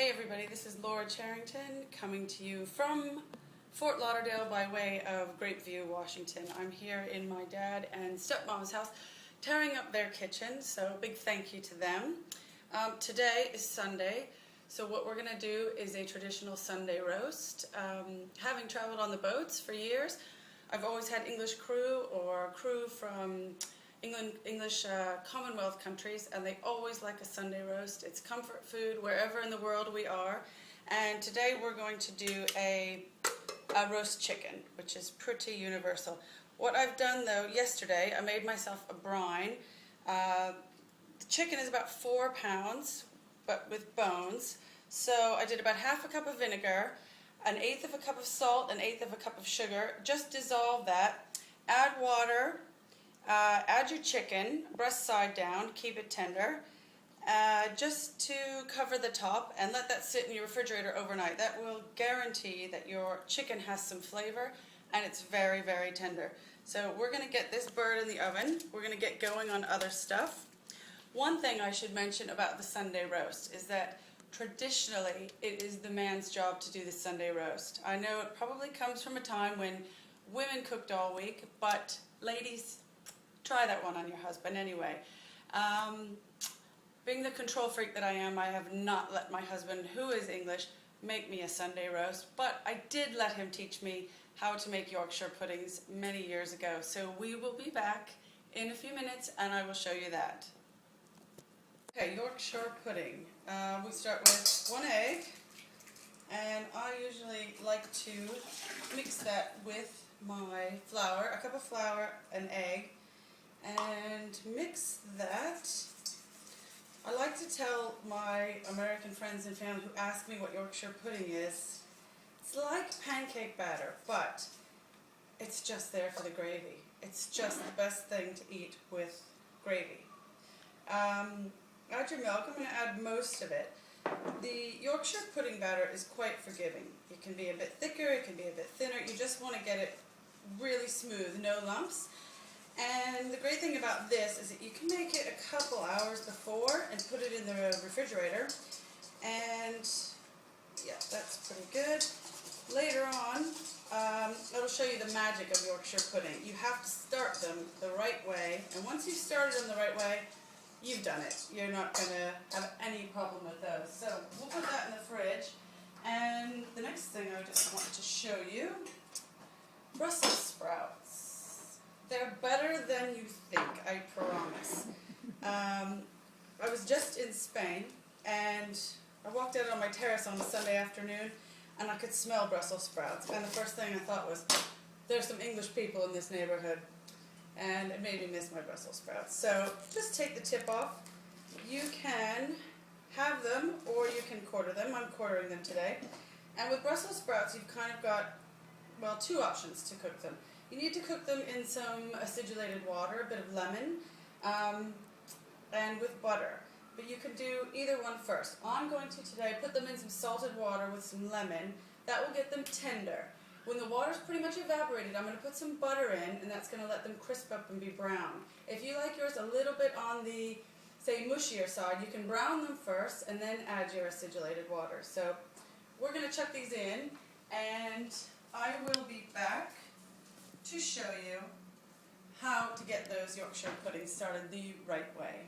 Hey everybody, this is Laura Charrington coming to you from Fort Lauderdale by way of Grapeview, Washington. I'm here in my dad and stepmom's house tearing up their kitchen, so big thank you to them. Today is Sunday, so what we're going to do is a traditional Sunday roast. Having traveled on the boats for years, I've always had English crew or crew from English Commonwealth countries, and they always like a Sunday roast. It's comfort food wherever in the world we are. And today we're going to do a roast chicken, which is pretty universal. What I've done though, yesterday I made myself a brine. The chicken is about 4 pounds, but with bones. So I did about half a cup of vinegar, 1/8 of a cup of salt, 1/8 of a cup of sugar. Just dissolve that, add water, add your chicken, breast side down, keep it tender, just to cover the top, and let that sit in your refrigerator overnight. That will guarantee that your chicken has some flavor and it's very, very tender. So we're going to get this bird in the oven. We're going to get going on other stuff. One thing I should mention about the Sunday roast is that traditionally it is the man's job to do the Sunday roast. I know it probably comes from a time when women cooked all week, but ladies, try that one on your husband anyway. Being the control freak that I am, I have not let my husband, who is English, make me a Sunday roast, but I did let him teach me how to make Yorkshire puddings many years ago. So we will be back in a few minutes and I will show you that. Okay, Yorkshire pudding. We start with 1 egg, and I usually like to mix that with my flour, a cup of flour, an egg, and mix that. I like to tell my American friends and family who ask me what Yorkshire pudding is, it's like pancake batter, but it's just there for the gravy. It's just the best thing to eat with gravy. Add your milk. I'm going to add most of it. The Yorkshire pudding batter is quite forgiving. It can be a bit thicker, it can be a bit thinner. You just want to get it really smooth, no lumps. And the great thing about this is that you can make it a couple hours before and put it in the refrigerator. And yeah, that's pretty good. Later on, it'll show you the magic of Yorkshire pudding. You have to start them the right way, and once you've started them the right way, you've done it. You're not going to have any problem with those. So we'll put that in the fridge. And the next thing I just want to show you, Brussels sprouts. They're better than you think, I promise. I was just in Spain, and I walked out on my terrace on a Sunday afternoon, and I could smell Brussels sprouts. And the first thing I thought was, there's some English people in this neighborhood. And it made me miss my Brussels sprouts. So just take the tip off. You can have them or you can quarter them. I'm quartering them today. And with Brussels sprouts, you've kind of got, well, 2 options to cook them. You need to cook them in some acidulated water, a bit of lemon, and with butter. But you can do either one first. I'm going to today put them in some salted water with some lemon. That will get them tender. When the water's pretty much evaporated, I'm going to put some butter in, and that's going to let them crisp up and be brown. If you like yours a little bit on the, say, mushier side, you can brown them first and then add your acidulated water. So we're going to chuck these in, and I will be back to show you how to get those Yorkshire puddings started the right way.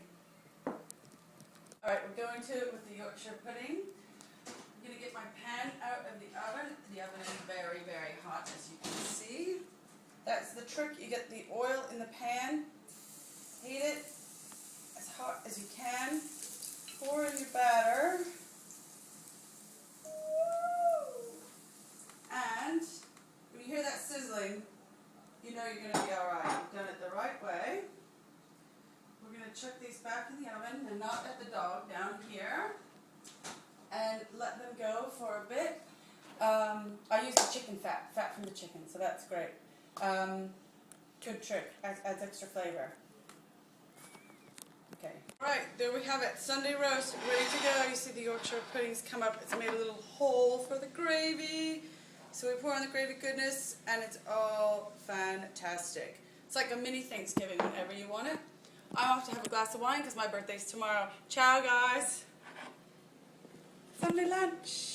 Alright, we're going to it with the Yorkshire pudding. I'm going to get my pan out of the oven. The oven is very, very hot, as you can see. That's the trick. You get the oil in the pan, heat it as hot as you can, pour in your batter, and when you hear that sizzling, you know you're going to be alright. You've done it the right way. We're going to chuck these back in the oven and not at the dog down here, and let them go for a bit. I use the chicken fat from the chicken, so that's great. Good trick, adds extra flavor. Okay. Right, there we have it. Sunday roast, ready to go. You see the Yorkshire puddings come up. It's made a little hole for the gravy. So we pour on the gravy goodness, and it's all fantastic. It's like a mini Thanksgiving whenever you want it. I'm off to have a glass of wine because my birthday's tomorrow. Ciao, guys. Sunday lunch.